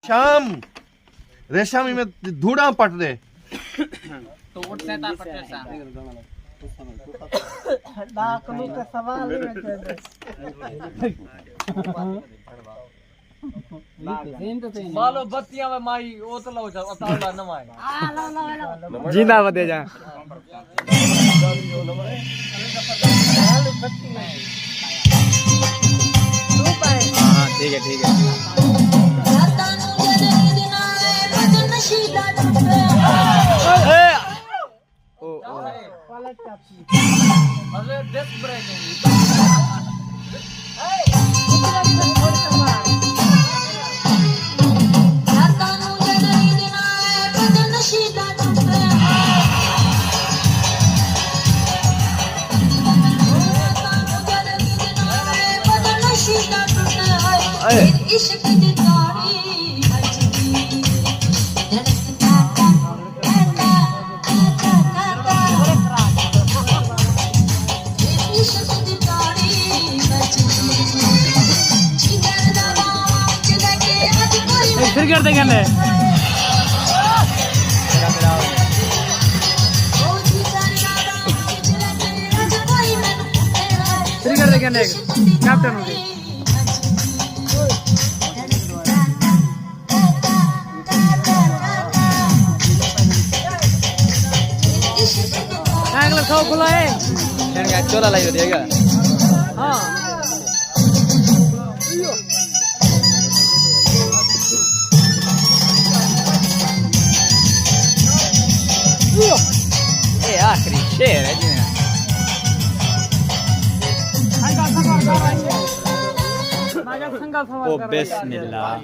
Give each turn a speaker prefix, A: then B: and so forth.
A: शाम रेशमी में धूड़ा पट दे
B: तो उठ से ता पटे सा
C: डाकलू के सवाल ही में
B: मालो बत्तियां में माई ओ तो लो जा अताला न माई
D: जिंदा बदे जा हाँ ठीक है ओ
B: अरे डेस्क ब्रेकिंग
E: इश्क दी तारी बजदी धड़कता इश्क दी तारी बजदी जिगर दा नाच लगे अज कोई
D: फिर कर देंगे ने फिर कर देंगे ने कैप्टन हो गए अगला खाओ खुला है क्या चोला लाई हो दिया हाँ ये आखिरी शेर है जी ओ बिस्मिल्लाह